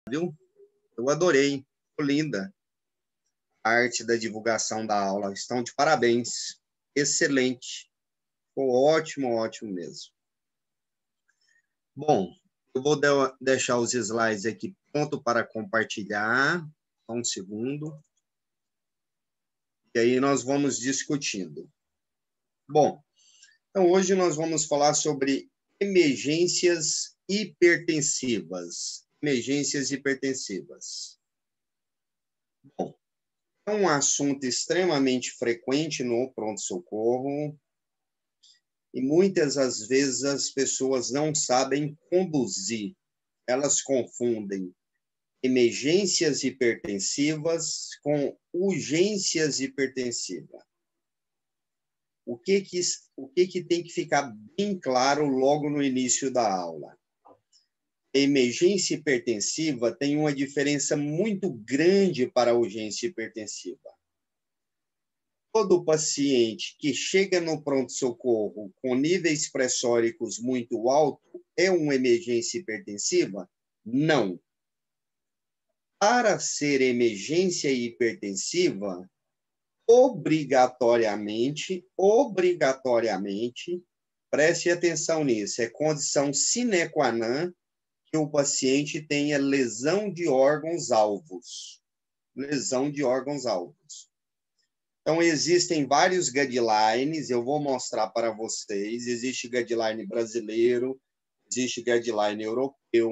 viu? Eu adorei, ficou linda a arte da divulgação da aula. Estão de parabéns, excelente, ficou ótimo, ótimo mesmo. Bom, eu vou deixar os slides aqui pronto para compartilhar, só um segundo, e aí nós vamos discutindo. Bom, então hoje nós vamos falar sobre emergências hipertensivas. Emergências hipertensivas. Bom, é um assunto extremamente frequente no pronto-socorro e muitas das vezes as pessoas não sabem conduzir. Elas confundem emergências hipertensivas com urgências hipertensivas. O que tem que ficar bem claro logo no início da aula? A emergência hipertensiva tem uma diferença muito grande para a urgência hipertensiva. Todo paciente que chega no pronto-socorro com níveis pressóricos muito altos é uma emergência hipertensiva? Não. Para ser emergência hipertensiva, obrigatoriamente, preste atenção nisso, é condição sine qua non que o paciente tenha lesão de órgãos-alvos. Lesão de órgãos-alvos. Então, existem vários guidelines, eu vou mostrar para vocês. Existe guideline brasileiro, existe guideline europeu,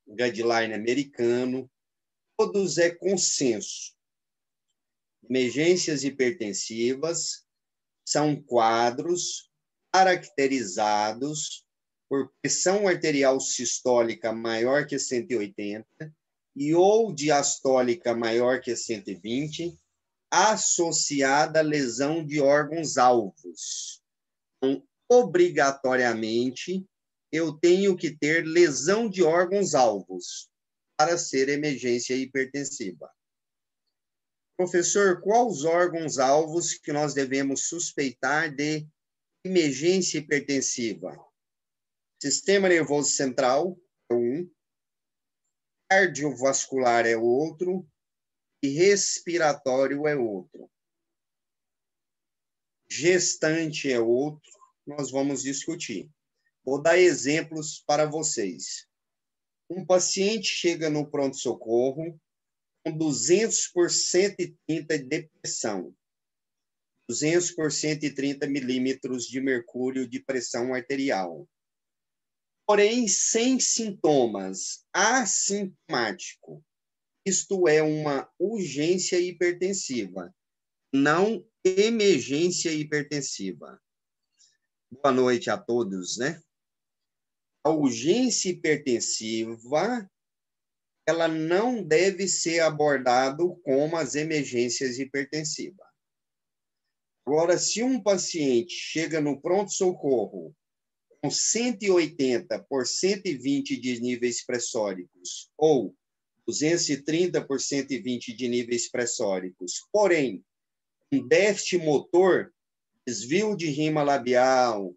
guideline americano. Todos é consenso. Emergências hipertensivas são quadros caracterizados por pressão arterial sistólica maior que 180 e ou diastólica maior que 120, associada à lesão de órgãos-alvos. Então, obrigatoriamente, eu tenho que ter lesão de órgãos-alvos para ser emergência hipertensiva. Professor, quais os órgãos-alvos que nós devemos suspeitar de emergência hipertensiva? Sistema nervoso central é um, cardiovascular é outro e respiratório é outro. Gestante é outro, nós vamos discutir. Vou dar exemplos para vocês. Um paciente chega no pronto-socorro com 200 por 130 de pressão, 200 por 130 milímetros de mercúrio de pressão arterial. Porém, sem sintomas, assintomático. Isto é uma urgência hipertensiva, não emergência hipertensiva. Boa noite a todos, né? A urgência hipertensiva, ela não deve ser abordada como as emergências hipertensivas. Agora, se um paciente chega no pronto-socorro com 180 por 120 de níveis pressóricos ou 230 por 120 de níveis pressóricos, porém, um déficit motor, desvio de rima labial,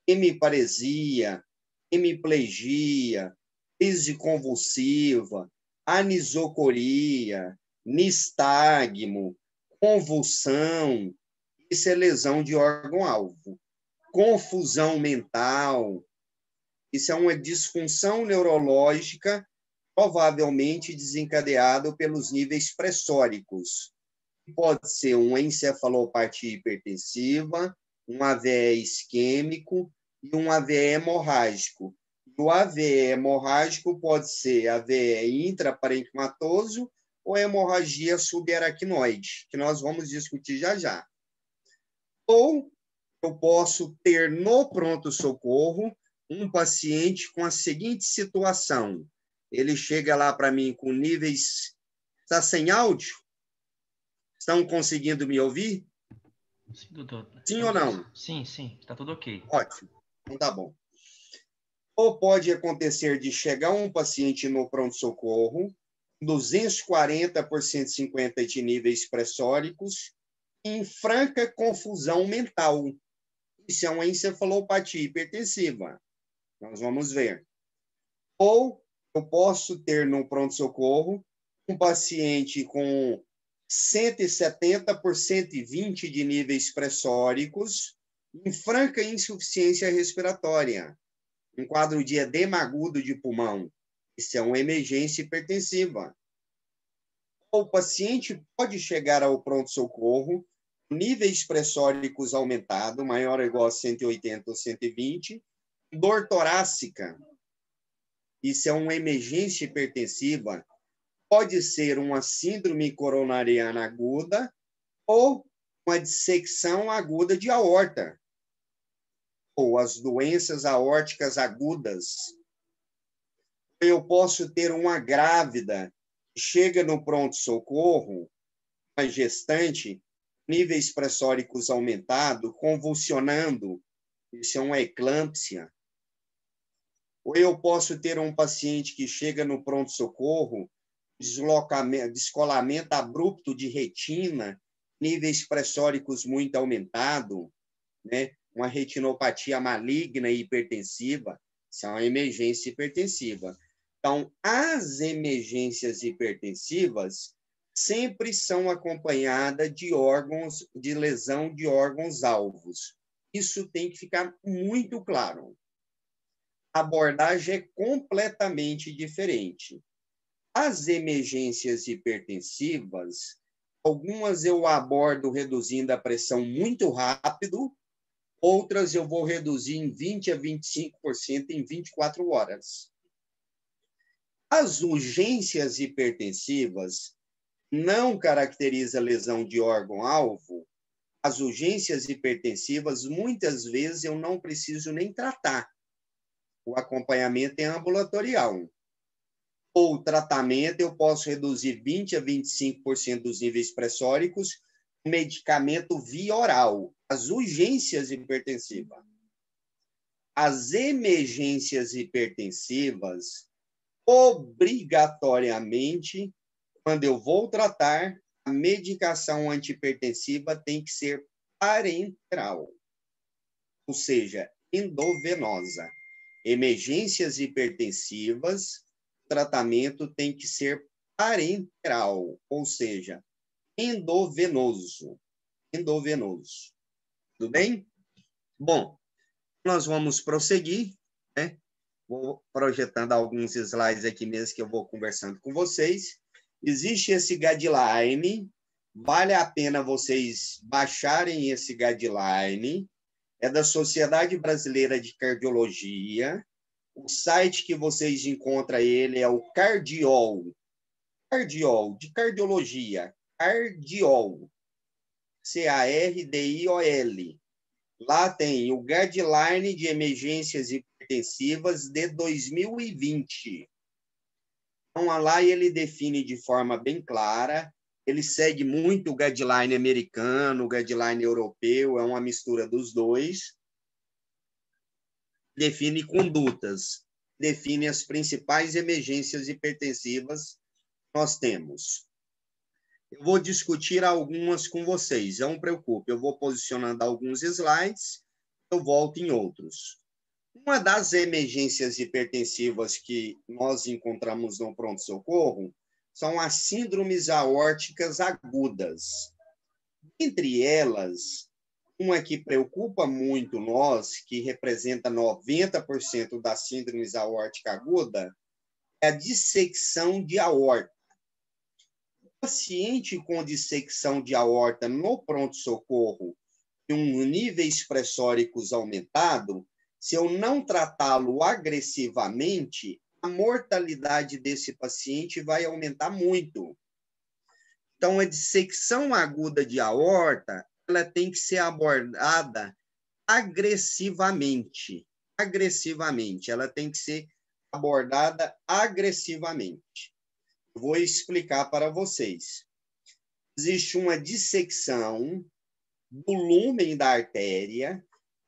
hemiparesia, hemiplegia, crise convulsiva, anisocoria, nistagmo, convulsão, isso é lesão de órgão-alvo. Confusão mental, isso é uma disfunção neurológica provavelmente desencadeada pelos níveis pressóricos. Pode ser uma encefalopatia hipertensiva, um AVE isquêmico e um AVE hemorrágico. O AVE hemorrágico pode ser AVE intraparenquimatoso ou hemorragia subaracnoide, que nós vamos discutir já já. Ou eu posso ter no pronto-socorro um paciente com a seguinte situação. Ele chega lá para mim com níveis... Está sem áudio? Estão conseguindo me ouvir? Sim, doutor. Sim ou não? Sim, está tudo ok. Ótimo, então tá bom. Ou pode acontecer de chegar um paciente no pronto-socorro, 240 por 150 de níveis pressóricos, em franca confusão mental. Isso é uma encefalopatia hipertensiva. Nós vamos ver. Ou Eu posso ter no pronto-socorro um paciente com 170 por 120 de níveis pressóricos em franca insuficiência respiratória, um quadro de edema agudo de pulmão. Isso é uma emergência hipertensiva. O paciente pode chegar ao pronto-socorro com níveis pressóricos aumentados, maior ou igual a 180 ou 120, dor torácica. Isso é uma emergência hipertensiva. Pode ser uma síndrome coronariana aguda ou uma dissecção aguda de aorta, ou as doenças aórticas agudas. Eu posso ter uma grávida que chega no pronto-socorro, uma gestante, níveis pressóricos aumentados, convulsionando, isso é uma eclâmpsia. Ou eu posso ter um paciente que chega no pronto-socorro, descolamento abrupto de retina, níveis pressóricos muito aumentados, né? Uma retinopatia maligna e hipertensiva, isso é uma emergência hipertensiva. Então, as emergências hipertensivas sempre são acompanhadas de lesão de órgãos-alvos. Isso tem que ficar muito claro. A abordagem é completamente diferente. As emergências hipertensivas, algumas eu abordo reduzindo a pressão muito rápido, outras eu vou reduzir em 20% a 25% em 24 horas. As urgências hipertensivas não caracterizam lesão de órgão-alvo. As urgências hipertensivas, muitas vezes, eu não preciso nem tratar. O acompanhamento é ambulatorial. Ou o tratamento, eu posso reduzir 20% a 25% dos níveis pressóricos com medicamento via oral. As urgências hipertensivas. As emergências hipertensivas, obrigatoriamente, quando eu vou tratar, a medicação antihipertensiva tem que ser parenteral, ou seja, endovenosa. Emergências hipertensivas, tratamento tem que ser parenteral, ou seja, endovenoso. Endovenoso. Tudo bem? Bom, nós vamos prosseguir, né? Vou projetando alguns slides aqui mesmo que eu vou conversando com vocês. Existe esse guideline, vale a pena vocês baixarem esse guideline, é da Sociedade Brasileira de Cardiologia. O site que vocês encontram ele é o Cardiol, de cardiologia, Cardiol, CARDIOL. Lá tem o Guideline de Emergências Hipertensivas de 2020. Então, lá ele define de forma bem clara, ele segue muito o guideline americano, o guideline europeu, é uma mistura dos dois. Define condutas, define as principais emergências hipertensivas que nós temos. Eu vou discutir algumas com vocês, não se preocupe, eu vou posicionando alguns slides, eu volto em outros. Uma das emergências hipertensivas que nós encontramos no pronto-socorro são as síndromes aórticas agudas. Entre elas, uma que preocupa muito nós, que representa 90% das síndromes aórtica aguda, é a dissecção de aorta. O paciente com dissecção de aorta no pronto-socorro e níveis pressóricos aumentados, se eu não tratá-lo agressivamente, a mortalidade desse paciente vai aumentar muito. Então, a dissecção aguda de aorta, ela tem que ser abordada agressivamente. Agressivamente, ela tem que ser abordada agressivamente. Vou explicar para vocês. Existe uma dissecção do lúmen da artéria,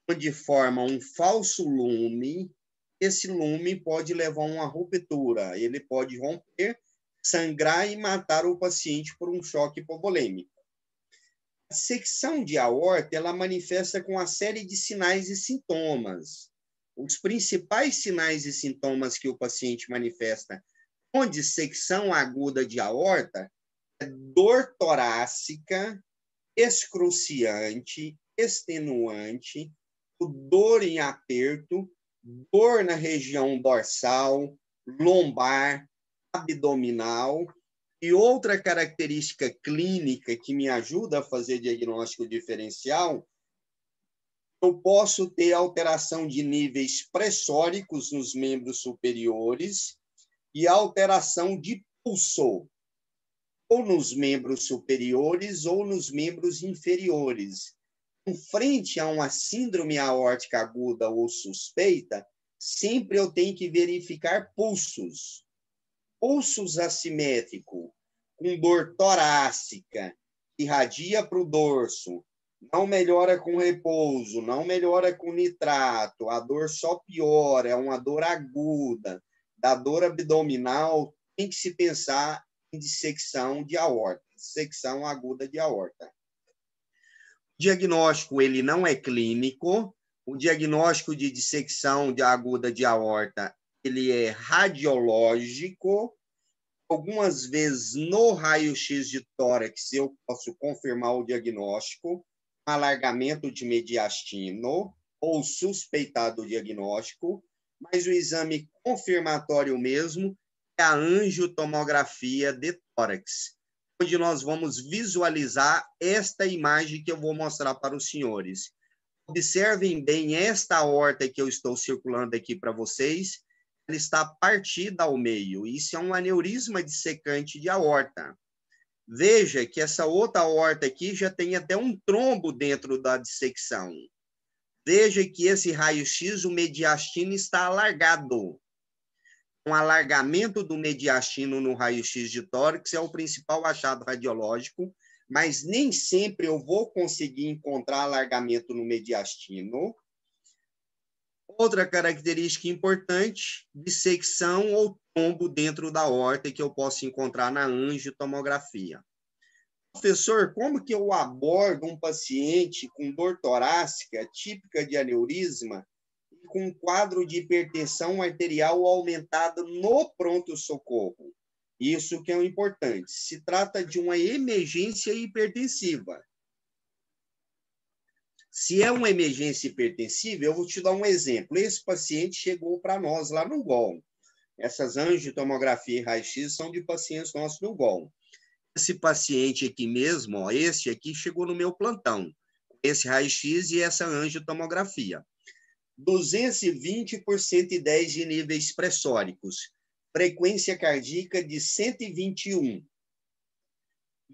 onde forma um falso lume. Esse lume pode levar a uma ruptura, ele pode romper, sangrar e matar o paciente por um choque hipovolêmico. A dissecção de aorta, ela manifesta com uma série de sinais e sintomas. os principais sinais e sintomas que o paciente manifesta com dissecção aguda de aorta é dor torácica, excruciante, extenuante, dor em aperto, dor na região dorsal, lombar, abdominal. E outra característica clínica que me ajuda a fazer diagnóstico diferencial, eu posso ter alteração de níveis pressóricos nos membros superiores e alteração de pulso, ou nos membros superiores ou nos membros inferiores. Em frente a uma síndrome aórtica aguda ou suspeita, sempre eu tenho que verificar pulsos. Pulsos assimétricos, com dor torácica, irradia para o dorso, não melhora com repouso, não melhora com nitrato, a dor só piora, é uma dor aguda. Da dor abdominal, tem que se pensar em dissecção de aorta, dissecção aguda de aorta. O diagnóstico ele não é clínico, o diagnóstico de dissecção aguda de aorta ele é radiológico. Algumas vezes no raio-x de tórax eu posso confirmar o diagnóstico, alargamento de mediastino ou suspeitar o diagnóstico, mas o exame confirmatório mesmo é a angiotomografia de tórax, onde nós vamos visualizar esta imagem que eu vou mostrar para os senhores. Observem bem esta aorta que eu estou circulando aqui para vocês, ela está partida ao meio. Isso é um aneurisma dissecante de aorta. Veja que essa outra aorta aqui já tem até um trombo dentro da dissecção. Veja que esse raio-x, o mediastino está alargado. Um alargamento do mediastino no raio-x de tórax é o principal achado radiológico, mas nem sempre eu vou conseguir encontrar alargamento no mediastino. Outra característica importante, dissecção ou trombo dentro da aorta que eu posso encontrar na angiotomografia. Professor, como que eu abordo um paciente com dor torácica típica de aneurisma e com quadro de hipertensão arterial aumentada no pronto-socorro? Isso que é o importante. Se trata de uma emergência hipertensiva. Se é uma emergência hipertensiva, eu vou te dar um exemplo. Esse paciente chegou para nós lá no GOL. Essas angiotomografia e raio-x são de pacientes nossos no GOL. Esse paciente aqui mesmo, ó, esse aqui chegou no meu plantão. Esse raio-x e essa angiotomografia. 220 por 110 de níveis pressóricos. Frequência cardíaca de 121.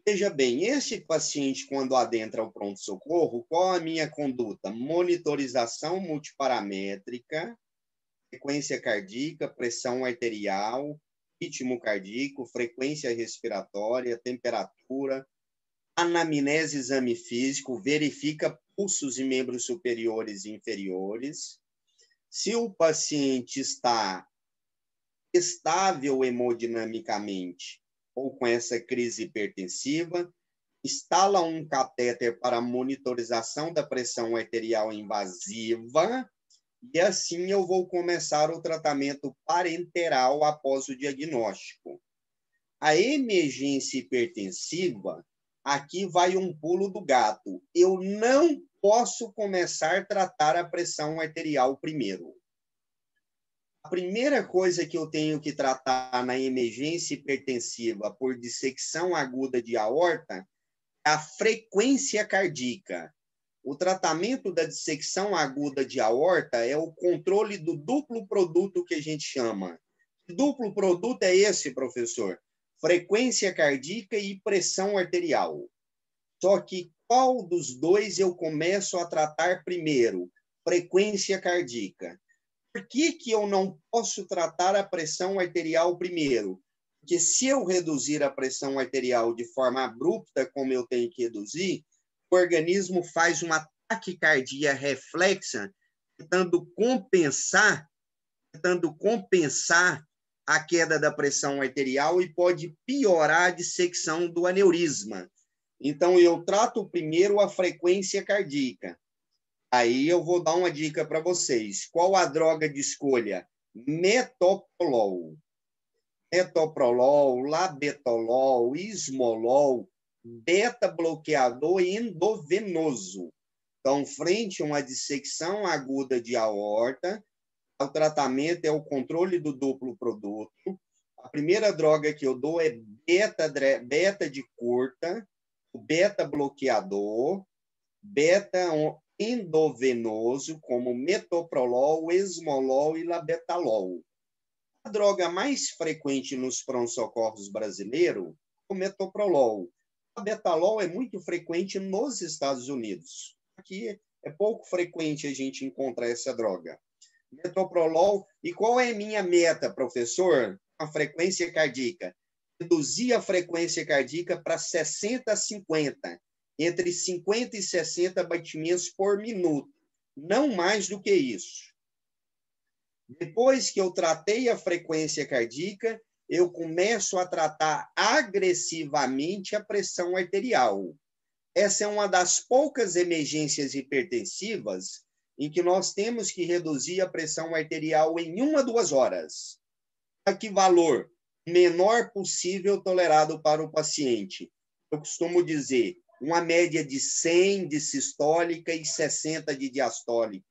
Veja bem, este paciente, quando adentra o pronto-socorro, qual a minha conduta? Monitorização multiparamétrica, frequência cardíaca, pressão arterial, ritmo cardíaco, frequência respiratória, temperatura, anamnese, exame físico, verifica pulsos em membros superiores e inferiores. Se o paciente está estável hemodinamicamente, ou com essa crise hipertensiva, instala um catéter para monitorização da pressão arterial invasiva, e assim eu vou começar o tratamento parenteral após o diagnóstico. A emergência hipertensiva, aqui vai um pulo do gato. Eu não posso começar a tratar a pressão arterial primeiro. A primeira coisa que eu tenho que tratar na emergência hipertensiva por dissecção aguda de aorta é a frequência cardíaca. O tratamento da dissecção aguda de aorta é o controle do duplo produto que a gente chama. Que duplo produto é esse, professor? Frequência cardíaca e pressão arterial. Só que qual dos dois eu começo a tratar primeiro? Frequência cardíaca. Por que eu não posso tratar a pressão arterial primeiro? Porque se eu reduzir a pressão arterial de forma abrupta, como eu tenho que reduzir, o organismo faz uma taquicardia reflexa, tentando compensar a queda da pressão arterial e pode piorar a dissecção do aneurisma. Então, eu trato primeiro a frequência cardíaca. Aí eu vou dar uma dica para vocês. Qual a droga de escolha? Metoprolol. Metoprolol, labetalol, esmolol, beta-bloqueador endovenoso. Então, frente a uma dissecção aguda de aorta, o tratamento é o controle do duplo produto. A primeira droga que eu dou é beta de curta, o beta-bloqueador, beta-endovenoso, como metoprolol, esmolol e labetalol. A droga mais frequente nos pronto-socorros brasileiros é o metoprolol. O labetalol é muito frequente nos Estados Unidos. Aqui é pouco frequente a gente encontrar essa droga. Metoprolol. E qual é a minha meta, professor? A frequência cardíaca. Reduzir a frequência cardíaca para 60 a 50, entre 50 e 60 batimentos por minuto. Não mais do que isso. Depois que eu tratei a frequência cardíaca, eu começo a tratar agressivamente a pressão arterial. Essa é uma das poucas emergências hipertensivas em que nós temos que reduzir a pressão arterial em 1 a 2 horas. A que valor? Menor possível tolerado para o paciente. Eu costumo dizer, uma média de 100 de sistólica e 60 de diastólica.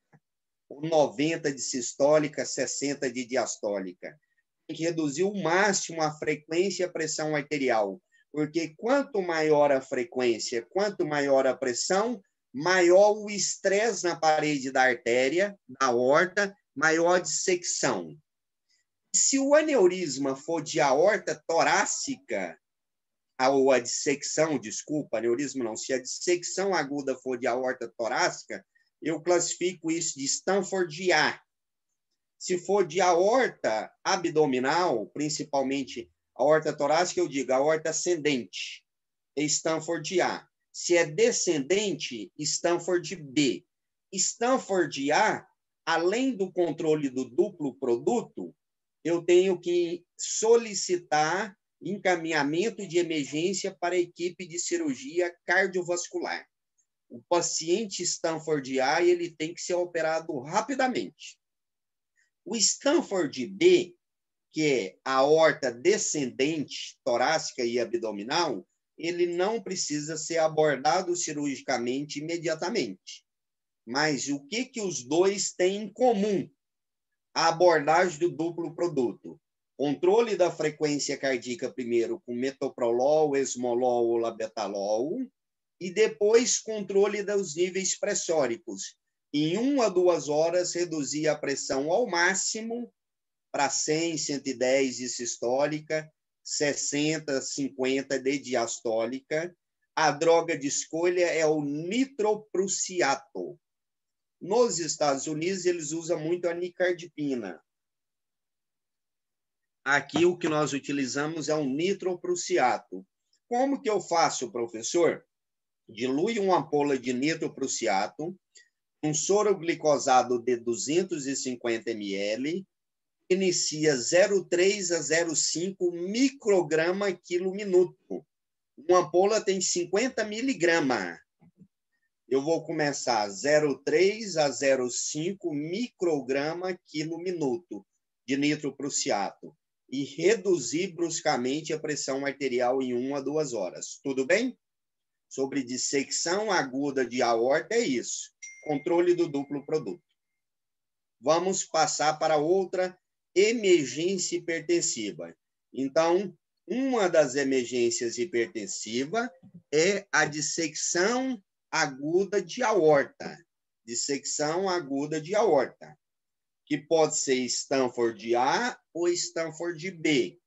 90 de sistólica, 60 de diastólica. Tem que reduzir o máximo a frequência e a pressão arterial, porque quanto maior a frequência, quanto maior a pressão, maior o estresse na parede da artéria, da aorta, maior a dissecção. Se o aneurisma for de aorta torácica, ou a dissecção, desculpa, aneurisma não, se a dissecção aguda for de aorta torácica, eu classifico isso de Stanford A. Se for de aorta abdominal, principalmente aorta torácica, eu digo aorta ascendente, é Stanford A. Se é descendente, Stanford B. Stanford A, além do controle do duplo produto, eu tenho que solicitar encaminhamento de emergência para a equipe de cirurgia cardiovascular. O paciente Stanford A, ele tem que ser operado rapidamente. O Stanford B, que é a aorta descendente, torácica e abdominal, ele não precisa ser abordado cirurgicamente imediatamente. Mas o que os dois têm em comum? A abordagem do duplo produto. Controle da frequência cardíaca primeiro com metoprolol, esmolol ou labetalol, e depois controle dos níveis pressóricos. Em 1 a 2 horas, reduzir a pressão ao máximo para 100, 110 de sistólica, 60, 50 de diastólica. A droga de escolha é o nitroprusiato. Nos Estados Unidos, eles usam muito a nicardipina. Aqui, o que nós utilizamos é o nitroprusiato. Como que eu faço, professor? Dilui uma ampola de nitroprusiato, um soro glicosado de 250 ml, inicia 0,3 a 0,5 micrograma quilo minuto. Uma ampola tem 50 miligramas. Eu vou começar 0,3 a 0,5 micrograma quilo minuto de nitroprusiato e reduzir bruscamente a pressão arterial em 1 a 2 horas. Tudo bem? Sobre dissecção aguda de aorta é isso. Controle do duplo produto. Vamos passar para outra emergência hipertensiva. Então, uma das emergências hipertensivas é a dissecção aguda de aorta. Dissecção aguda de aorta, que pode ser Stanford A ou Stanford B.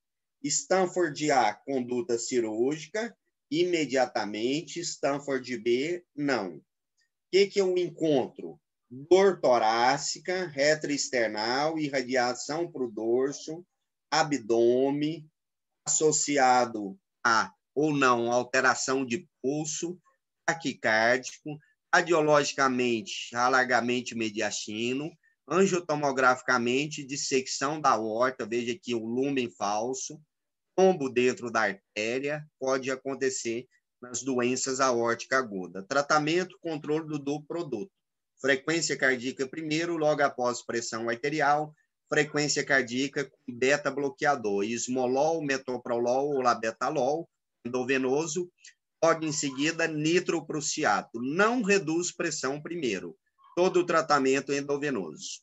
Stanford A, conduta cirúrgica, imediatamente. Stanford B, não. O que eu encontro? Dor torácica, retroesternal, irradiação para o dorso, abdômen, associado a ou não alteração de pulso, taquicárdico, radiologicamente, alargamento mediastino, angiotomograficamente, dissecção da aorta, veja aqui o lúmen falso, tombo dentro da artéria, pode acontecer nas doenças aórticas agudas. Tratamento, controle do duplo produto. Frequência cardíaca primeiro, logo após pressão arterial, frequência cardíaca com beta-bloqueador, esmolol, metoprolol ou labetalol, endovenoso, logo em seguida nitroprussiato. Não reduz pressão primeiro. Todo o tratamento endovenoso.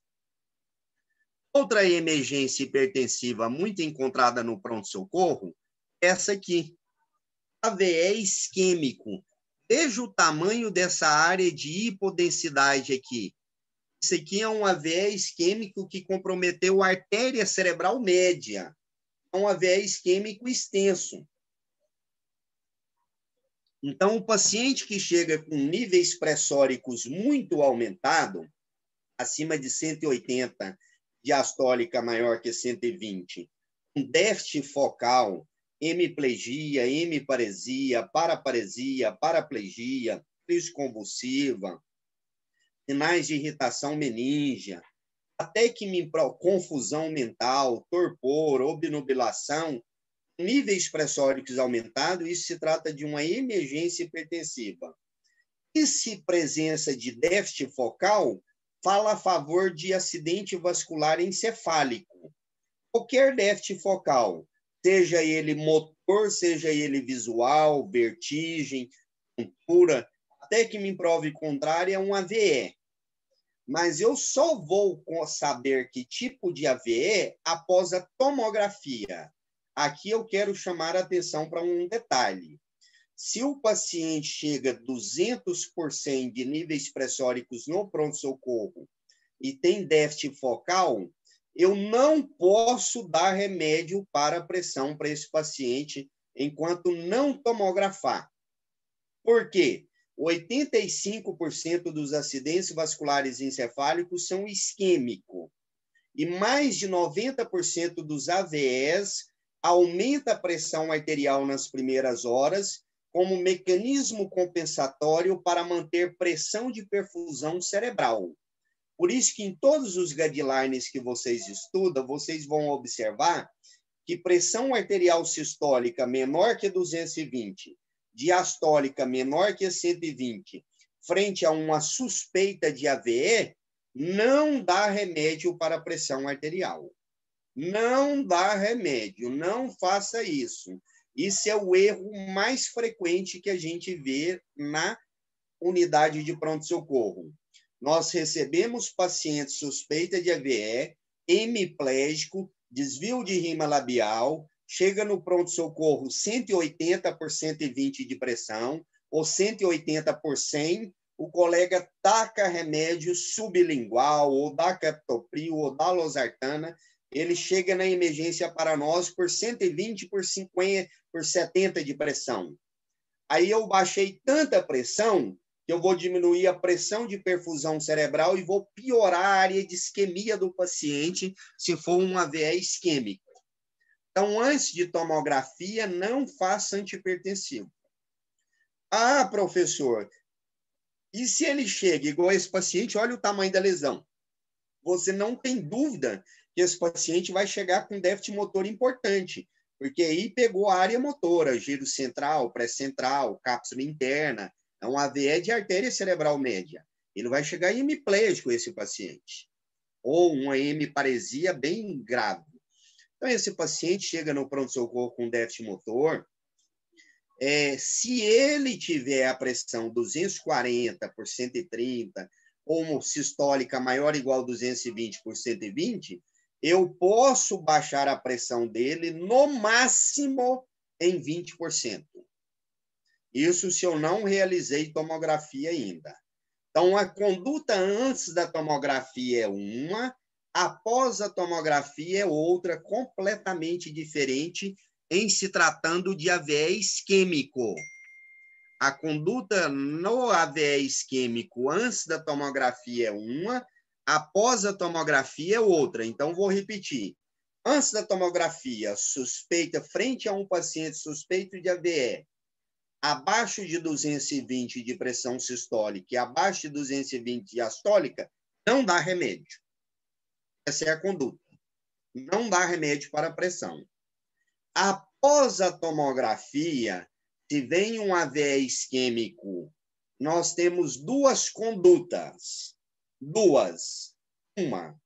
Outra emergência hipertensiva muito encontrada no pronto-socorro, essa aqui, AVE isquêmico. Veja o tamanho dessa área de hipodensidade aqui. Isso aqui é um AVE isquêmico que comprometeu a artéria cerebral média. É um AVE isquêmico extenso. Então, o paciente que chega com níveis pressóricos muito aumentados, acima de 180, diastólica maior que 120, com déficit focal, hemiplegia, hemiparesia, paraplegia, crise convulsiva, sinais de irritação meníngea, até confusão mental, torpor, obnubilação, níveis pressóricos aumentados, isso se trata de uma emergência hipertensiva. E se presença de déficit focal, fala a favor de acidente vascular encefálico. Qualquer déficit focal, seja ele motor, seja ele visual, vertigem, tontura, até que me prove contrário, é um AVE. Mas eu só vou saber que tipo de AVE após a tomografia. Aqui eu quero chamar a atenção para um detalhe. Se o paciente chega a 200% de níveis pressóricos no pronto-socorro e tem déficit focal, eu não posso dar remédio para a pressão para esse paciente enquanto não tomografar. Por quê? 85% dos acidentes vasculares encefálicos são isquêmicos e mais de 90% dos AVEs aumenta a pressão arterial nas primeiras horas como mecanismo compensatório para manter pressão de perfusão cerebral. Por isso que em todos os guidelines que vocês estudam, vocês vão observar que pressão arterial sistólica menor que 220, diastólica menor que 120, frente a uma suspeita de AVE, não dá remédio para pressão arterial. Não dá remédio, não faça isso. Isso é o erro mais frequente que a gente vê na unidade de pronto-socorro. Nós recebemos pacientes suspeitos de AVE, hemiplégico, desvio de rima labial, chega no pronto-socorro 180 por 120 de pressão, ou 180 por 100, o colega taca remédio sublingual, ou dá captopril, ou dá losartana, ele chega na emergência para nós por 120 por 50, por 70 de pressão. Aí eu baixei tanta pressão que eu vou diminuir a pressão de perfusão cerebral e vou piorar a área de isquemia do paciente se for um AVE isquêmico. Então, antes de tomografia, não faça antihipertensivo. Ah, professor, e se ele chega igual esse paciente, olha o tamanho da lesão. Você não tem dúvida que esse paciente vai chegar com déficit motor importante, porque aí pegou a área motora, giro central, pré-central, cápsula interna, é um AVE de artéria cerebral média. Ele vai chegar hemiplégico, esse paciente, ou uma hemiparesia bem grave. Então, esse paciente chega no pronto-socorro com déficit motor, se ele tiver a pressão 240 por 130, ou uma sistólica maior ou igual a 220 por 120, eu posso baixar a pressão dele no máximo em 20%. Isso se eu não realizei tomografia ainda. Então, a conduta antes da tomografia é uma, após a tomografia é outra, completamente diferente, em se tratando de AVE isquêmico. A conduta no AVE isquêmico antes da tomografia é uma, após a tomografia é outra. Então, vou repetir. Antes da tomografia, suspeita frente a um paciente suspeito de AVE, abaixo de 220 de pressão sistólica e abaixo de 220 diastólica, não dá remédio. Essa é a conduta. Não dá remédio para a pressão. Após a tomografia, se vem um AVE isquêmico, nós temos duas condutas. Duas. Uma,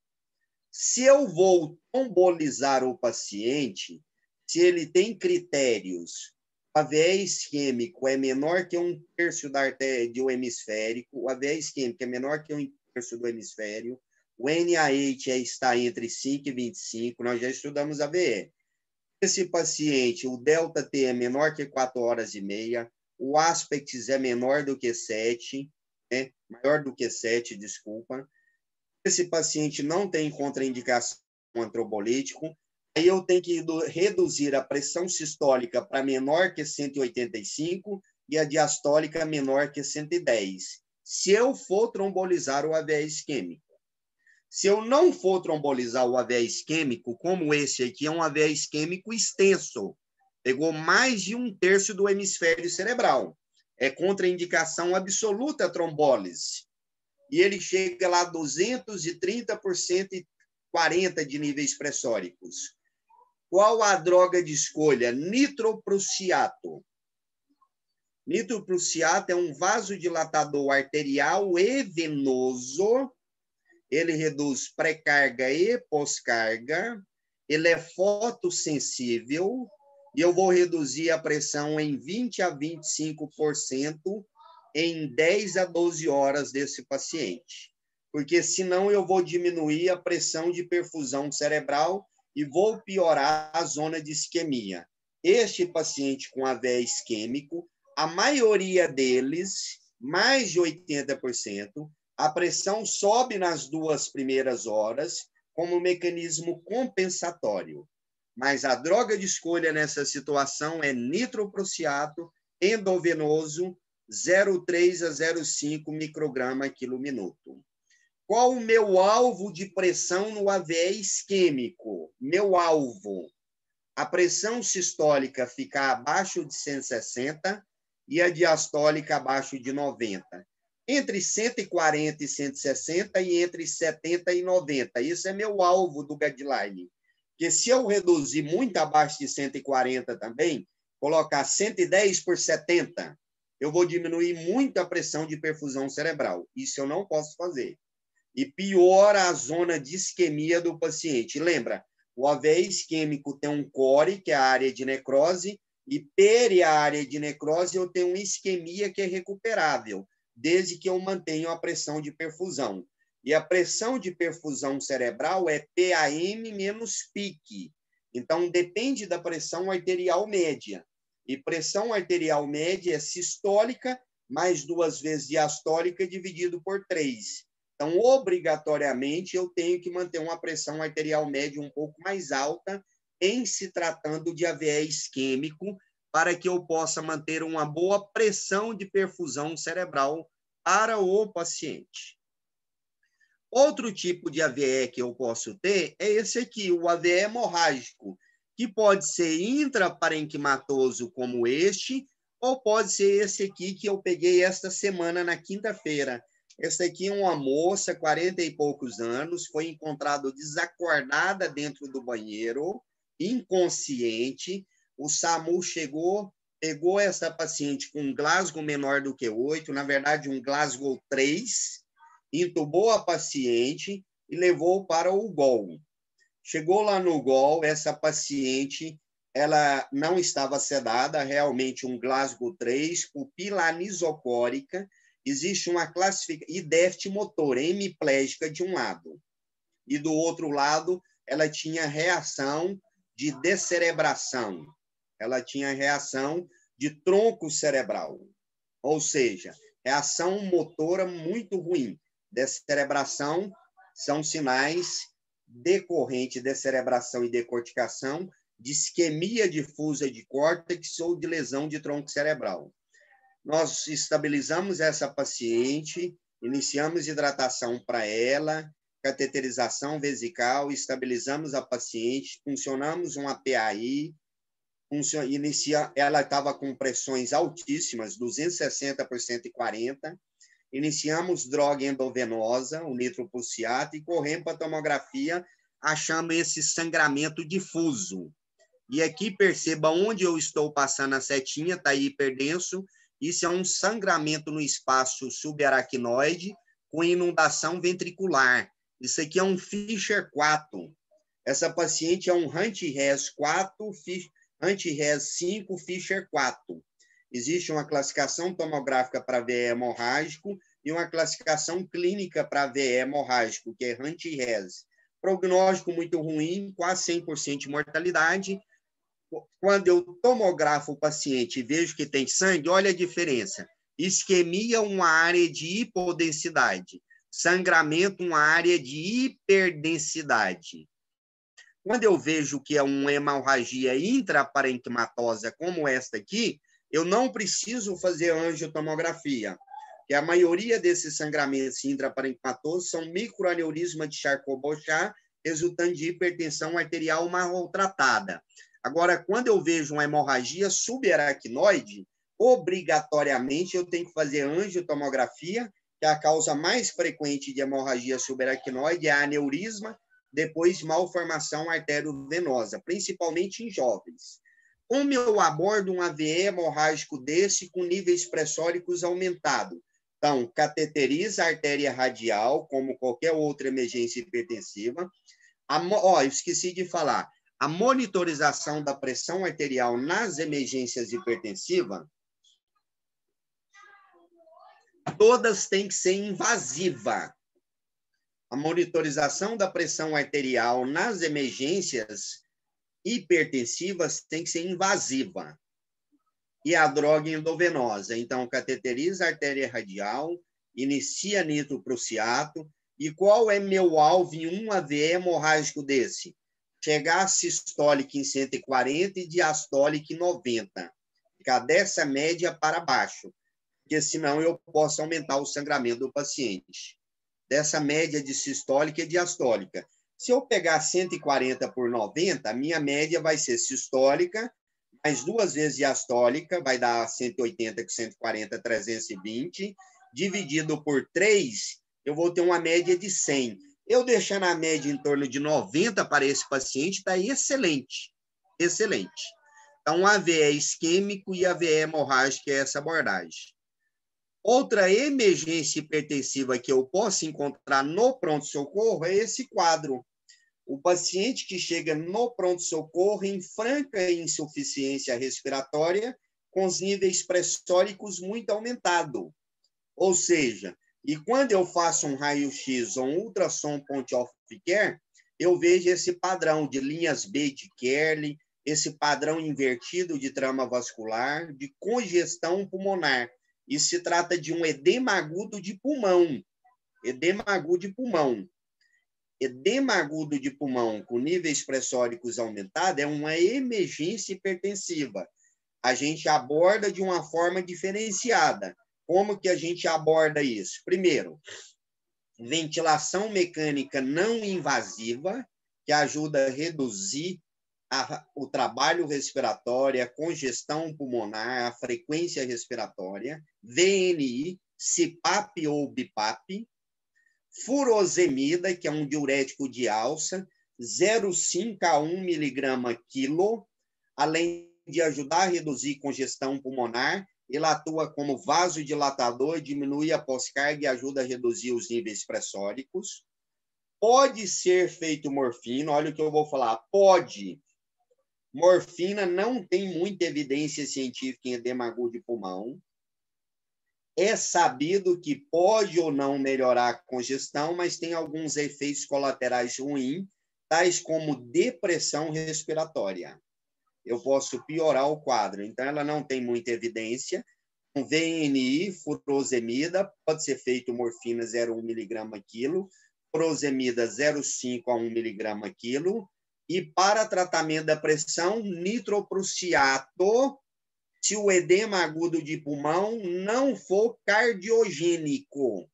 se eu vou trombolizar o paciente, se ele tem critérios, o AVE isquêmico é menor que 1/3 da artéria do hemisférico, o AVE isquêmico é menor que 1/3 do hemisfério, o NaH está entre 5 e 25, nós já estudamos AVE. Esse paciente, o ΔT é menor que 4 horas e meia, o aspects é menor do que 7, né? Maior do que 7, desculpa. Esse paciente não tem contraindicação antrobolítico, aí eu tenho que reduzir a pressão sistólica para menor que 185 e a diastólica menor que 110, se eu for trombolizar o AVE isquêmico. Se eu não for trombolizar o AVE isquêmico, como esse aqui é um AVE isquêmico extenso, pegou mais de 1/3 do hemisfério cerebral, é contraindicação absoluta a trombólise. E ele chega lá a 230 por 140 de níveis pressóricos. Qual a droga de escolha? Nitroprussiato. Nitroprussiato é um vasodilatador arterial e venoso. Ele reduz pré-carga e pós-carga. Ele é fotossensível. E eu vou reduzir a pressão em 20 a 25% em 10 a 12 horas desse paciente. Porque senão eu vou diminuir a pressão de perfusão cerebral e vou piorar a zona de isquemia. Este paciente com AVE isquêmico, a maioria deles, mais de 80%, a pressão sobe nas 2 primeiras horas como mecanismo compensatório. Mas a droga de escolha nessa situação é nitroprussiato endovenoso, 0,3 a 0,5 micrograma quilo minuto. Qual o meu alvo de pressão no AVE isquêmico? Meu alvo, a pressão sistólica ficar abaixo de 160 e a diastólica abaixo de 90. Entre 140 e 160 e entre 70 e 90. Isso é meu alvo do guideline. Porque se eu reduzir muito abaixo de 140 também, colocar 110 por 70, eu vou diminuir muito a pressão de perfusão cerebral. Isso eu não posso fazer. E piora a zona de isquemia do paciente. Lembra, o AVE isquêmico tem um core, que é a área de necrose, e peri a área de necrose eu tenho uma isquemia que é recuperável, desde que eu mantenha a pressão de perfusão. E a pressão de perfusão cerebral é PAM menos PIC. Então, depende da pressão arterial média. E pressão arterial média é sistólica, mais 2 vezes diastólica, dividido por 3. Então, obrigatoriamente, eu tenho que manter uma pressão arterial média um pouco mais alta em se tratando de AVE isquêmico, para que eu possa manter uma boa pressão de perfusão cerebral para o paciente. Outro tipo de AVE que eu posso ter é esse aqui, o AVE hemorrágico, que pode ser intraparenquimatoso como este, ou pode ser esse aqui que eu peguei esta semana, na quinta-feira. Essa aqui é uma moça, 40 e poucos anos, foi encontrada desacordada dentro do banheiro, inconsciente. O SAMU chegou, pegou essa paciente com um Glasgow menor do que 8, na verdade um Glasgow 3, intubou a paciente e levou para o GOL. Chegou lá no GOL, essa paciente, ela não estava sedada, realmente um Glasgow 3, pupila anisocórica, existe uma classificação, e déficit motor, hemiplégica de um lado. E do outro lado, ela tinha reação de descerebração. Ela tinha reação de tronco cerebral. Ou seja, reação motora muito ruim. Descerebração são sinais decorrentes de descerebração e decorticação, de isquemia difusa de córtex ou de lesão de tronco cerebral. Nós estabilizamos essa paciente, iniciamos hidratação para ela, cateterização vesical, estabilizamos a paciente, funcionamos um APAI, ela estava com pressões altíssimas, 260 por 140, iniciamos droga endovenosa, o nitroprussiato, e corremos para a tomografia, achamos esse sangramento difuso. E aqui perceba onde eu estou passando a setinha, está hiperdenso. Isso é um sangramento no espaço subaracnoide, com inundação ventricular. Isso aqui é um Fischer 4. Essa paciente é um Hunt-Res 4, Hunt-Res 5, Fischer 4. Existe uma classificação tomográfica para VE hemorrágico e uma classificação clínica para VE hemorrágico, que é Hunt-Res. Prognóstico muito ruim, quase 100% de mortalidade. Quando eu tomografo o paciente e vejo que tem sangue, olha a diferença. Isquemia, uma área de hipodensidade. Sangramento, uma área de hiperdensidade. Quando eu vejo que é uma hemorragia intraparenquimatosa como esta aqui, eu não preciso fazer angiotomografia, porque a maioria desses sangramentos intraparenquimatosos são microaneurisma de Charcot-Bouchard, resultante de hipertensão arterial mal tratada. Agora, quando eu vejo uma hemorragia subaracnoide, obrigatoriamente eu tenho que fazer angiotomografia, que a causa mais frequente de hemorragia subaracnoide é aneurisma, depois malformação arteriovenosa, principalmente em jovens. Como eu abordo um AVE hemorrágico desse com níveis pressóricos aumentados? Então, cateteriza a artéria radial, como qualquer outra emergência hipertensiva. Esqueci de falar. A monitorização da pressão arterial nas emergências hipertensivas, todas têm que ser invasiva. A monitorização da pressão arterial nas emergências hipertensivas tem que ser invasiva. E a droga endovenosa. Então, cateteriza a artéria radial, inicia nitroprusiato. E qual é meu alvo em um AVE hemorrágico desse? Chegar sistólica em 140 e diastólica em 90. Ficar dessa média para baixo, porque senão eu posso aumentar o sangramento do paciente. Dessa média de sistólica e diastólica. Se eu pegar 140 por 90, a minha média vai ser sistólica, mais 2 vezes diastólica, vai dar 180 com 140, 320, dividido por 3, eu vou ter uma média de 100. Eu deixando a média em torno de 90 para esse paciente, está excelente. Excelente. Então, AVE isquêmico e AVE hemorrágico é essa abordagem. Outra emergência hipertensiva que eu posso encontrar no pronto-socorro é esse quadro. O paciente que chega no pronto-socorro em franca insuficiência respiratória, com os níveis pressóricos muito aumentados. Ou seja, e quando eu faço um raio-x ou um ultrassom point-of-care, eu vejo esse padrão de linhas B de Kerley, esse padrão invertido de trama vascular, de congestão pulmonar. Isso se trata de um edema agudo de pulmão. Edema agudo de pulmão. Edema agudo de pulmão com níveis pressóricos aumentados é uma emergência hipertensiva. A gente aborda de uma forma diferenciada. Como que a gente aborda isso? Primeiro, ventilação mecânica não invasiva, que ajuda a reduzir o trabalho respiratório, a congestão pulmonar, a frequência respiratória, VNI, CPAP ou BIPAP, furosemida, que é um diurético de alça, 0,5 a 1 miligrama quilo, além de ajudar a reduzir congestão pulmonar, ele atua como vasodilatador, diminui a pós-carga e ajuda a reduzir os níveis pressóricos. Pode ser feito morfina, olha o que eu vou falar, pode. Morfina não tem muita evidência científica em edema agudo de pulmão. É sabido que pode ou não melhorar a congestão, mas tem alguns efeitos colaterais ruins, tais como depressão respiratória. Eu posso piorar o quadro. Então, ela não tem muita evidência. Com VNI, furosemida, pode ser feito morfina 0,1 miligrama quilo, furosemida 0,5 a 1 miligrama quilo, e para tratamento da pressão, nitroprusiato, se o edema agudo de pulmão não for cardiogênico.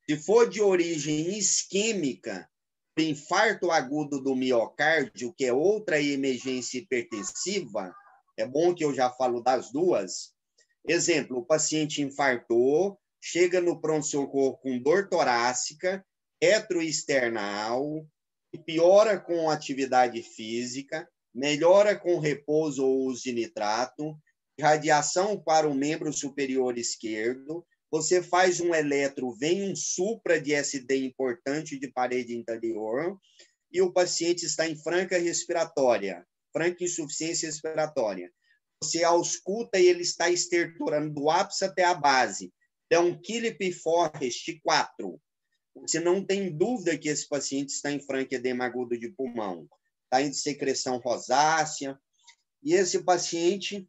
Se for de origem isquêmica, infarto agudo do miocárdio, que é outra emergência hipertensiva, é bom que eu já falo das duas. Exemplo, o paciente infartou, chega no pronto-socorro com dor torácica, retroesternal, piora com atividade física, melhora com repouso ou uso de nitrato, radiação para o membro superior esquerdo, você faz um eletro, vem um supra de SD importante de parede interior, e o paciente está em franca respiratória, franca insuficiência respiratória. Você ausculta e ele está estertorando do ápice até a base. É um Killip Forrest 4. Você não tem dúvida que esse paciente está em franca edema agudo de pulmão. Está em secreção rosácea. E esse paciente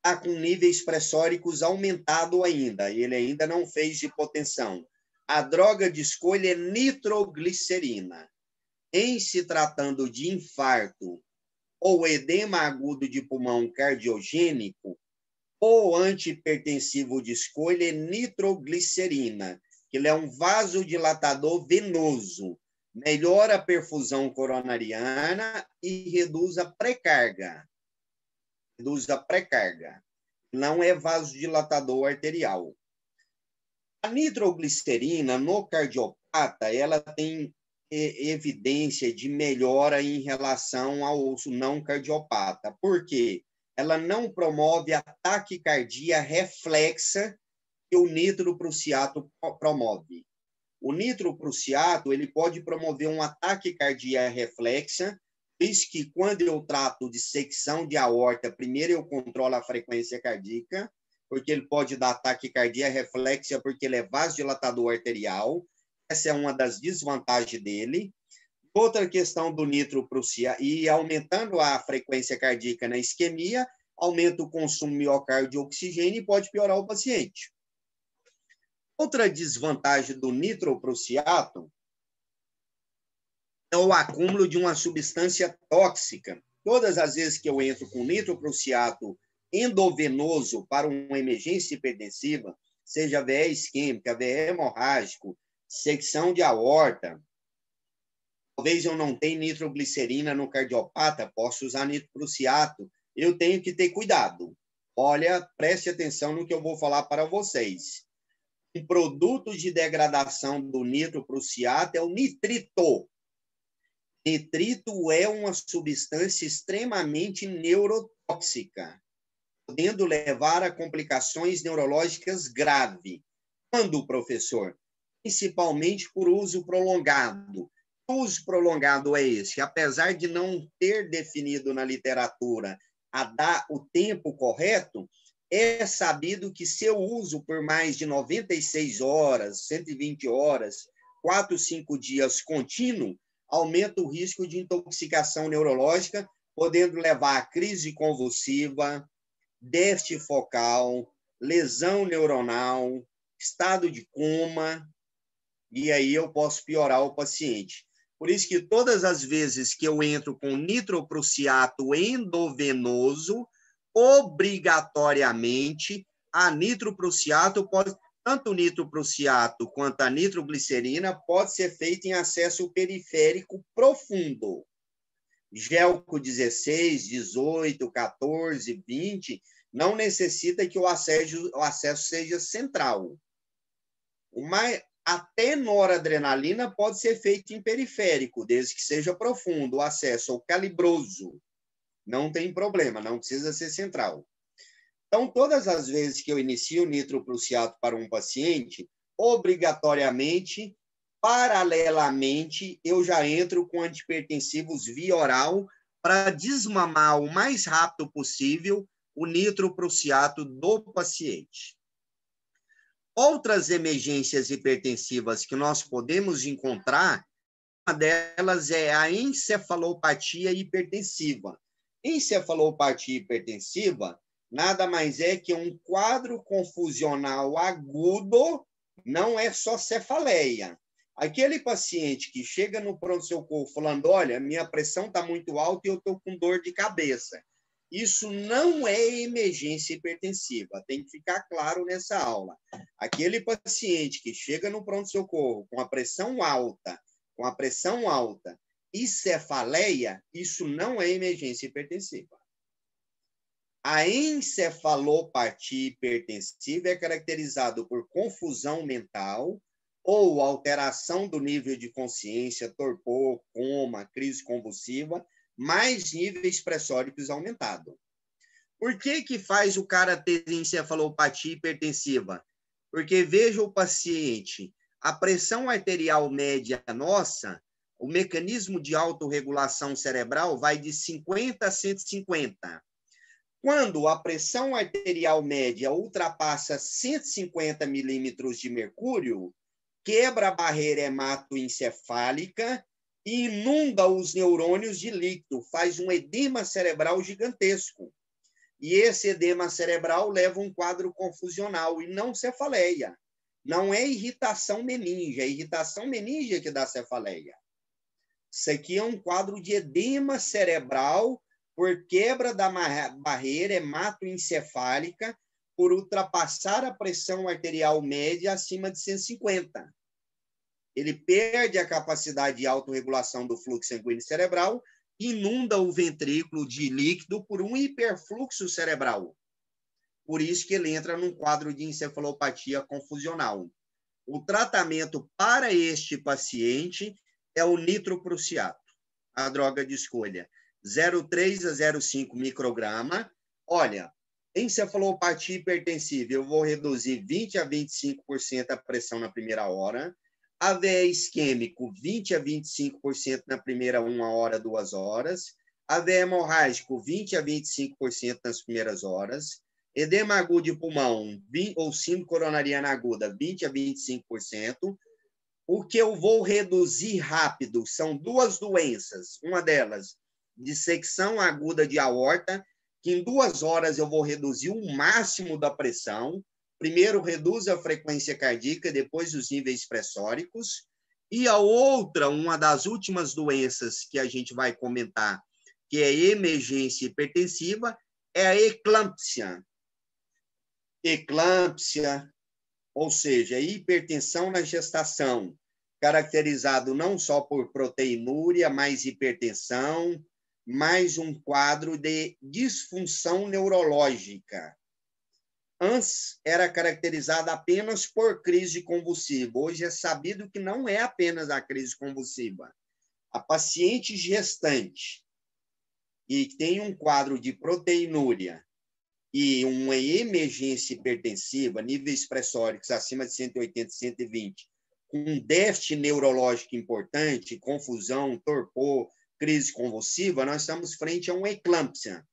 está com níveis pressóricos aumentados ainda. Ele ainda não fez hipotensão. A droga de escolha é nitroglicerina. Em se tratando de infarto ou edema agudo de pulmão cardiogênico, o antihipertensivo de escolha é nitroglicerina, que ele é um vasodilatador venoso, melhora a perfusão coronariana e reduz a pré-carga. Não é vasodilatador arterial. A nitroglicerina, no cardiopata, ela tem evidência de melhora em relação ao não cardiopata. Por quê? Ela não promove a taquicardia reflexa que o nitroprusiato promove. O nitroprusiato, ele pode promover uma taquicardia reflexa, diz que quando eu trato de secção de aorta, primeiro eu controlo a frequência cardíaca, porque ele pode dar taquicardia reflexa, porque ele é vasodilatador arterial. Essa é uma das desvantagens dele. Outra questão do nitroprusiato, e aumentando a frequência cardíaca na isquemia, aumenta o consumo miocárdio de oxigênio e pode piorar o paciente. Outra desvantagem do nitroprusiato é o acúmulo de uma substância tóxica. Todas as vezes que eu entro com nitroprusiato endovenoso para uma emergência hipertensiva, seja VE isquêmica, VE hemorrágico, secção de aorta, talvez eu não tenha nitroglicerina no cardiopata, posso usar nitroprusiato, eu tenho que ter cuidado. Olha, preste atenção no que eu vou falar para vocês. Um produto de degradação do nitroprusiato é o nitrito. Nitrito é uma substância extremamente neurotóxica, podendo levar a complicações neurológicas graves. Quando, professor? Principalmente por uso prolongado. O uso prolongado é esse. Apesar de não ter definido na literatura a dar o tempo correto, é sabido que seu uso por mais de 96 horas, 120 horas, 4, 5 dias contínuo, aumenta o risco de intoxicação neurológica, podendo levar a crise convulsiva, déficit focal, lesão neuronal, estado de coma, e aí eu posso piorar o paciente. Por isso que todas as vezes que eu entro com nitroprusiato endovenoso, obrigatoriamente, a nitroprusiato pode, tanto o nitroprusiato quanto a nitroglicerina pode ser feita em acesso periférico profundo. Gelco 16, 18, 14, 20, não necessita que o acesso seja central. Até noradrenalina pode ser feito em periférico, desde que seja profundo, o acesso ao calibroso. Não tem problema, não precisa ser central. Então, todas as vezes que eu inicio o nitroprusiato para um paciente, obrigatoriamente, paralelamente, eu já entro com antihipertensivos via oral para desmamar o mais rápido possível o nitroprusiato do paciente. Outras emergências hipertensivas que nós podemos encontrar, uma delas é a encefalopatia hipertensiva. Encefalopatia hipertensiva nada mais é que um quadro confusional agudo, não é só cefaleia. Aquele paciente que chega no pronto-socorro falando, olha, minha pressão está muito alta e eu estou com dor de cabeça. Isso não é emergência hipertensiva, tem que ficar claro nessa aula. Aquele paciente que chega no pronto-socorro com a pressão alta e cefaleia, isso não é emergência hipertensiva. A encefalopatia hipertensiva é caracterizada por confusão mental ou alteração do nível de consciência, torpor, coma, crise convulsiva, mais níveis pressóricos aumentados. Por que que faz o cara ter encefalopatia hipertensiva? Porque veja o paciente, a pressão arterial média nossa, o mecanismo de autorregulação cerebral vai de 50 a 150. Quando a pressão arterial média ultrapassa 150 milímetros de mercúrio, quebra a barreira hematoencefálica e inunda os neurônios de líquido, faz um edema cerebral gigantesco. E esse edema cerebral leva a um quadro confusional e não cefaleia. Não é irritação meninge, é irritação meninge que dá cefaleia. Isso aqui é um quadro de edema cerebral por quebra da barreira hematoencefálica por ultrapassar a pressão arterial média acima de 150. Ele perde a capacidade de autorregulação do fluxo sanguíneo cerebral, inunda o ventrículo de líquido por um hiperfluxo cerebral. Por isso que ele entra num quadro de encefalopatia confusional. O tratamento para este paciente é o nitroprusiato, a droga de escolha. 0,3 a 0,5 micrograma. Olha, encefalopatia hipertensiva, eu vou reduzir 20 a 25% a pressão na primeira hora. AVE isquêmico, 20 a 25% na primeira 1 hora, 2 horas. AVE hemorrágico, 20 a 25% nas primeiras horas. Edema agudo de pulmão, ou síndrome coronariana aguda, 20 a 25%. O que eu vou reduzir rápido são duas doenças. Uma delas, dissecção aguda de aorta, que em 2 horas eu vou reduzir o máximo da pressão. Primeiro, reduz a frequência cardíaca, depois os níveis pressóricos. E a outra, uma das últimas doenças que a gente vai comentar, que é emergência hipertensiva, é a eclâmpsia. Eclâmpsia, ou seja, hipertensão na gestação, caracterizado não só por proteinúria, mas hipertensão, mais um quadro de disfunção neurológica. Antes era caracterizada apenas por crise convulsiva. Hoje é sabido que não é apenas a crise convulsiva. A paciente gestante e que tem um quadro de proteinúria e uma emergência hipertensiva, níveis pressóricos acima de 180, 120, com um déficit neurológico importante, confusão, torpor, crise convulsiva, nós estamos frente a uma eclâmpsia.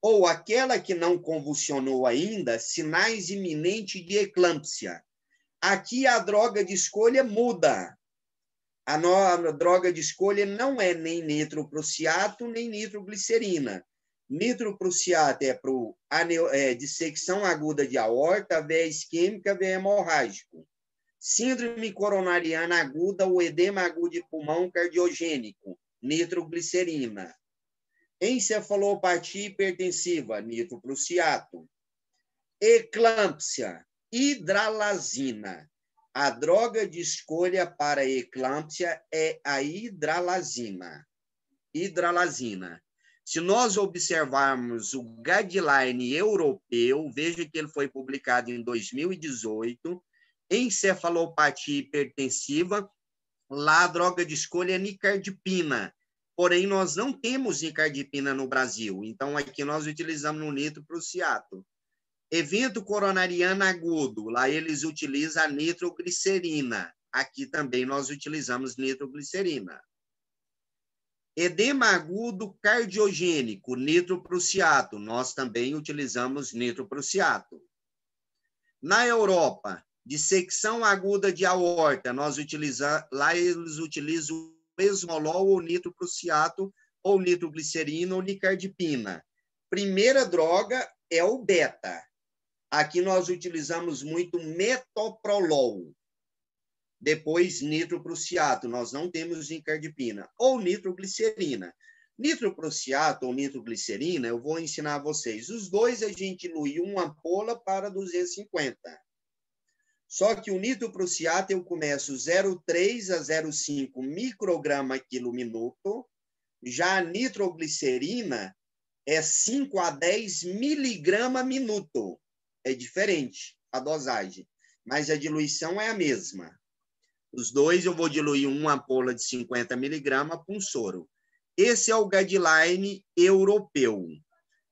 Ou aquela que não convulsionou ainda, sinais iminentes de eclâmpsia. Aqui a droga de escolha muda. A droga de escolha não é nem nitroprusiato, nem nitroglicerina. Nitroprusiato é para dissecção aguda de aorta, veia isquêmica, veia hemorrágico. Síndrome coronariana aguda ou edema agudo de pulmão cardiogênico, nitroglicerina. Encefalopatia hipertensiva, nitroprusiato. Eclâmpsia, hidralazina. A droga de escolha para eclâmpsia é a hidralazina. Hidralazina. Se nós observarmos o guideline europeu, veja que ele foi publicado em 2018, encefalopatia hipertensiva, lá a droga de escolha é nicardipina. Porém, nós não temos nicardipina no Brasil, então aqui nós utilizamos o nitroprusiato. Evento coronariano agudo, lá eles utilizam a nitroglicerina. Aqui também nós utilizamos nitroglicerina. Edema agudo cardiogênico, nitroprusiato. Nós também utilizamos nitroprusiato. Na Europa, dissecção aguda de aorta, lá eles utilizam o esmolol ou nitroprusiato, ou nitroglicerina ou nicardipina. Primeira droga é o beta. Aqui nós utilizamos muito metoprolol. Depois, nitroprusiato, nós não temos nicardipina. Ou nitroglicerina. Nitroprusiato ou nitroglicerina, eu vou ensinar a vocês. Os dois a gente dilui uma ampola para 250. Só que o nitroprusiato eu começo 0,3 a 0,5 micrograma quilo minuto. Já a nitroglicerina é 5 a 10 miligrama minuto. É diferente a dosagem, mas a diluição é a mesma. Os dois eu vou diluir uma ampola de 50 miligramas com soro. Esse é o guideline europeu.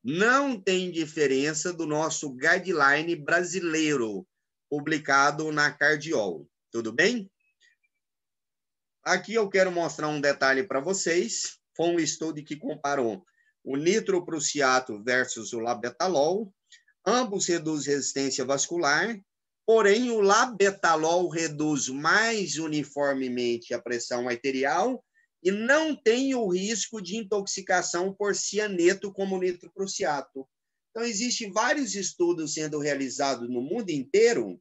não tem diferença do nosso guideline brasileiro, publicado na Cardiol. Tudo bem? Aqui eu quero mostrar um detalhe para vocês. Foi um estudo que comparou o nitroprussiato versus o labetalol. Ambos reduzem resistência vascular, porém o labetalol reduz mais uniformemente a pressão arterial e não tem o risco de intoxicação por cianeto como o nitroprussiato. Então, existem vários estudos sendo realizados no mundo inteiro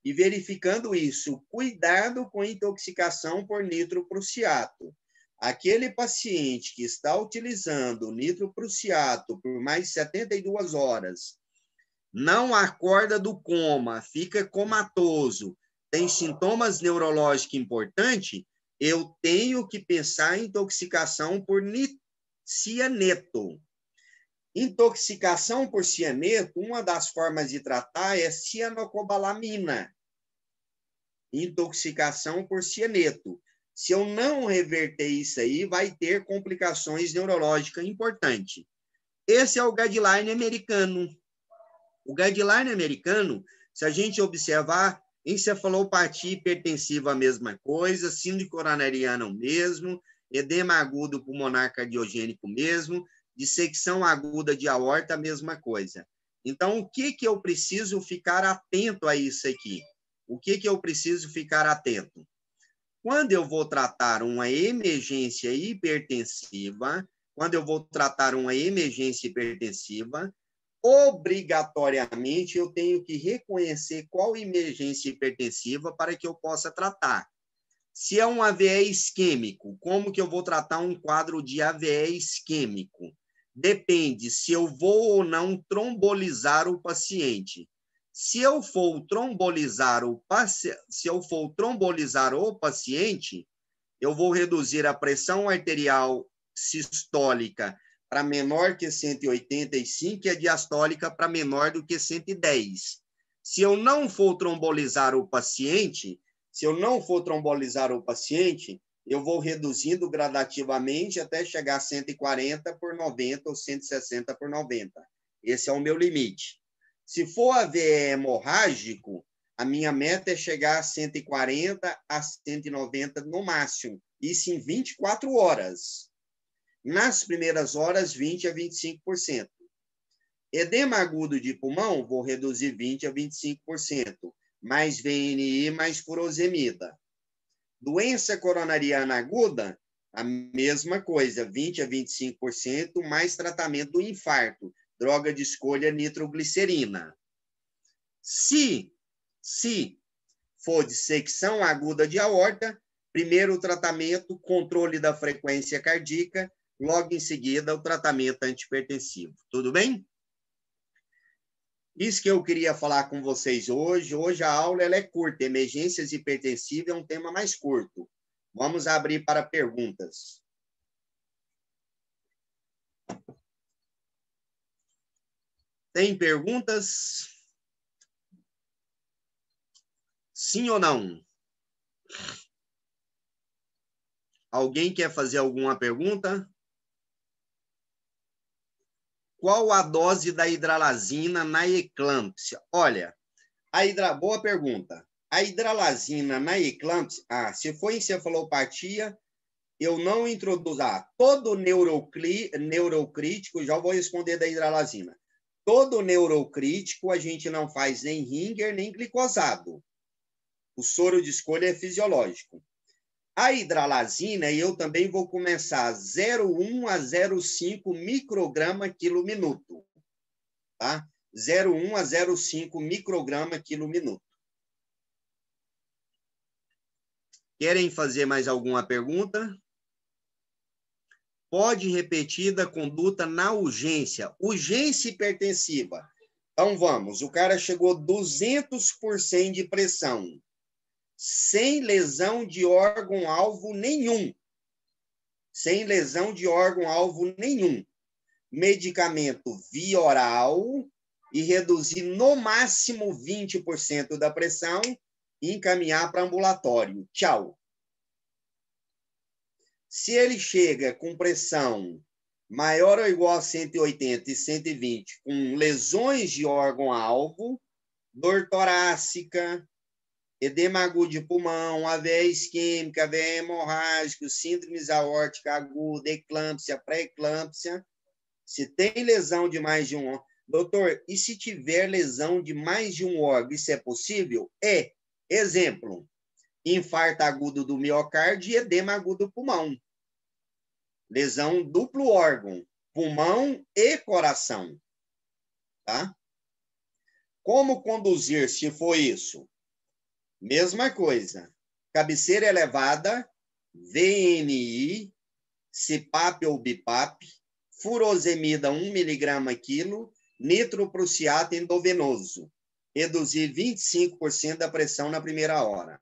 e verificando isso. Cuidado com intoxicação por nitroprussiato. Aquele paciente que está utilizando nitroprussiato por mais de 72 horas, não acorda do coma, fica comatoso, tem sintomas neurológicos importantes, eu tenho que pensar em intoxicação por cianeto. Intoxicação por cianeto, uma das formas de tratar é cianocobalamina. Intoxicação por cianeto. Se eu não reverter isso aí, vai ter complicações neurológicas importantes. Esse é o guideline americano. O guideline americano, se a gente observar, encefalopatia hipertensiva a mesma coisa, síndrome coronariana o mesmo, edema agudo pulmonar cardiogênico mesmo, dissecção aguda de aorta a mesma coisa. Então, o que eu preciso ficar atento a isso aqui? O que eu preciso ficar atento? Quando eu vou tratar uma emergência hipertensiva, obrigatoriamente eu tenho que reconhecer qual emergência hipertensiva para que eu possa tratar. Se é um AVE isquêmico, como que eu vou tratar um quadro de AVE isquêmico? Depende se eu vou ou não trombolizar o paciente. Se eu for trombolizar o paciente, eu vou reduzir a pressão arterial sistólica para menor que 185 e a diastólica para menor do que 110. Se eu não for trombolizar o paciente, eu vou reduzindo gradativamente até chegar a 140 por 90 ou 160 por 90. Esse é o meu limite. Se for AVE hemorrágico, a minha meta é chegar a 140 a 190 no máximo. Isso em 24 horas. Nas primeiras horas, 20 a 25%. Edema agudo de pulmão, vou reduzir 20 a 25%. Mais VNI, mais furosemida. Doença coronariana aguda, a mesma coisa, 20 a 25%, mais tratamento do infarto. Droga de escolha, nitroglicerina. Se for dissecção aguda de aorta, primeiro o tratamento, controle da frequência cardíaca, logo em seguida o tratamento antihipertensivo. Tudo bem? Isso que eu queria falar com vocês hoje. Hoje a aula ela é curta, emergências hipertensivas é um tema mais curto. Vamos abrir para perguntas. Tem perguntas? Sim ou não? Alguém quer fazer alguma pergunta? Qual a dose da hidralazina na eclâmpsia? Olha, boa pergunta. A hidralazina na eclâmpsia, se for encefalopatia, eu não introduzo. Todo neurocrítico, já vou responder da hidralazina. Todo neurocrítico a gente não faz nem Ringer, nem glicosado. O soro de escolha é fisiológico. A hidralazina, eu também vou começar 0,1 a 0,5 micrograma quilo minuto. Tá? 0,1 a 0,5 micrograma quilo minuto. Querem fazer mais alguma pergunta? Pode repetir da conduta na urgência. Urgência hipertensiva. Então, vamos. O cara chegou 200% de pressão, sem lesão de órgão-alvo nenhum. Sem lesão de órgão-alvo nenhum. Medicamento via oral e reduzir no máximo 20% da pressão e encaminhar para ambulatório. Tchau. Se ele chega com pressão maior ou igual a 180 e 120, com lesões de órgão-alvo, dor torácica, edema agudo de pulmão, AVE isquêmica, AVE hemorrágico, síndrome aórtica aguda, eclâmpsia, pré-eclâmpsia. Se tem lesão de mais de um órgão, doutor, e se tiver lesão de mais de um órgão, isso é possível? É. Exemplo, infarto agudo do miocárdio e edema agudo do pulmão. Lesão duplo órgão, pulmão e coração. Tá? Como conduzir se for isso? Mesma coisa. Cabeceira elevada, VNI, CPAP ou BIPAP, furosemida 1 mg quilo, nitroprusiato endovenoso. Reduzir 25% da pressão na primeira hora.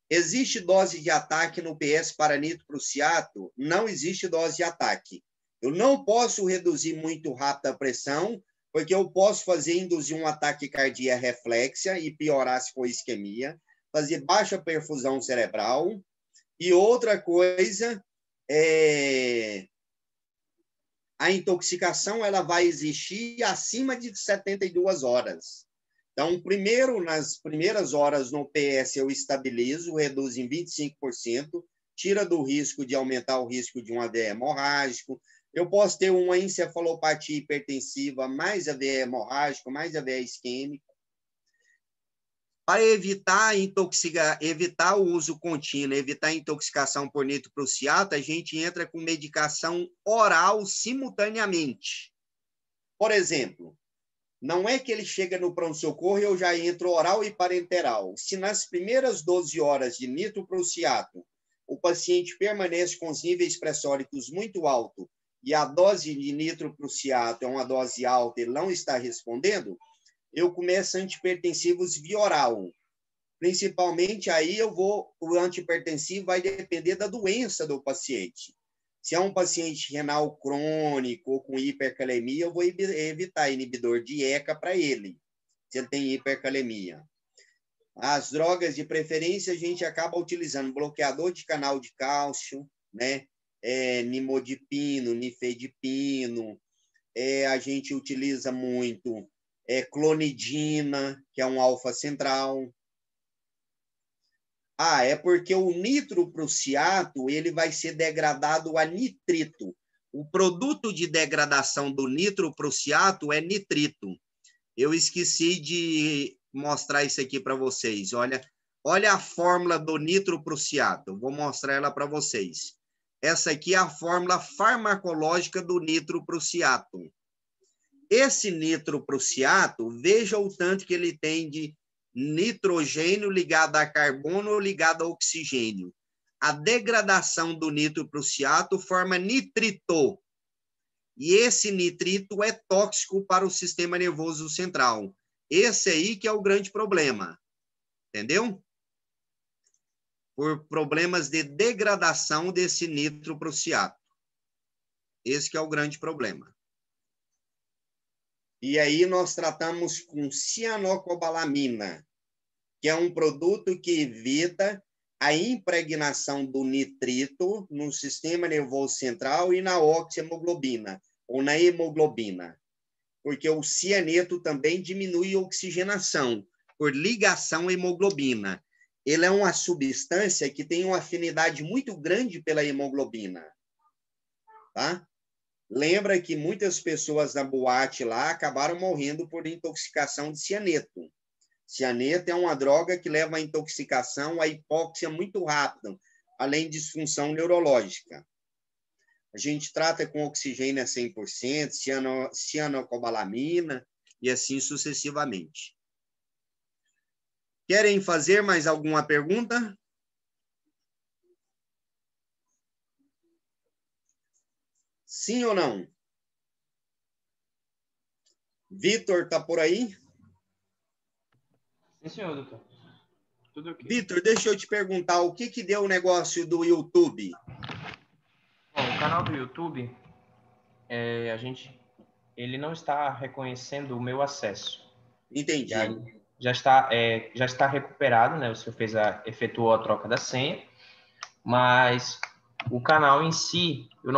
Existe dose de ataque no PS para nitroprusiato? Não existe dose de ataque. Eu não posso reduzir muito rápido a pressão, porque eu posso induzir um ataque cardíaco reflexa e piorar se for isquemia, fazer baixa perfusão cerebral. E outra coisa, a intoxicação ela vai existir acima de 72 horas. Então, primeiro, nas primeiras horas no PS, eu estabilizo, reduzo em 25%, tira do risco de aumentar o risco de um AVE hemorrágico. Eu posso ter uma encefalopatia hipertensiva, mais AVE hemorrágico, mais AVE isquêmico. Para evitar o uso contínuo, evitar a intoxicação por nitroprusiato, a gente entra com medicação oral simultaneamente. Por exemplo, não é que ele chega no pronto-socorro e eu já entro oral e parenteral. Se nas primeiras 12 horas de nitroprusiato o paciente permanece com os níveis pressóricos muito altos e a dose de nitroprusiato é uma dose alta e ele não está respondendo, eu começo antihipertensivos via oral. Principalmente aí o antihipertensivo vai depender da doença do paciente. Se é um paciente renal crônico ou com hipercalemia, eu vou evitar inibidor de ECA para ele, se ele tem hipercalemia. As drogas de preferência a gente acaba utilizando bloqueador de canal de cálcio, né? Nimodipino, nifedipino, a gente utiliza muito clonidina, que é um alfa central. É porque o nitroprusiato ele vai ser degradado a nitrito. O produto de degradação do nitroprusiato é nitrito. Eu esqueci de mostrar isso aqui para vocês. Olha a fórmula do nitroprusiato. Vou mostrar ela para vocês. Essa aqui é a fórmula farmacológica do nitroprusiato. Esse nitroprusiato, veja o tanto que ele tem de nitrogênio ligado a carbono ou ligado a oxigênio. A degradação do nitroprusiato forma nitrito. E esse nitrito é tóxico para o sistema nervoso central. Esse aí que é o grande problema. Entendeu? Por problemas de degradação desse nitroprusiato. Esse que é o grande problema. E aí nós tratamos com cianocobalamina, que é um produto que evita a impregnação do nitrito no sistema nervoso central e na oxihemoglobina, ou na hemoglobina. Porque o cianeto também diminui a oxigenação por ligação à hemoglobina. Ele é uma substância que tem uma afinidade muito grande pela hemoglobina. Tá? Lembra que muitas pessoas na boate lá acabaram morrendo por intoxicação de cianeto. Cianeto é uma droga que leva à intoxicação, à hipóxia muito rápida, além de disfunção neurológica. A gente trata com oxigênio a 100%, cianocobalamina e assim sucessivamente. Querem fazer mais alguma pergunta? Sim ou não? Vitor, está por aí? Sim, senhor, doutor. Tudo ok. Vitor, deixa eu te perguntar, o que deu o negócio do YouTube? Bom, o canal do YouTube, ele não está reconhecendo o meu acesso. Entendi. Já está recuperado, né? O senhor efetuou a troca da senha, mas o canal em si, eu não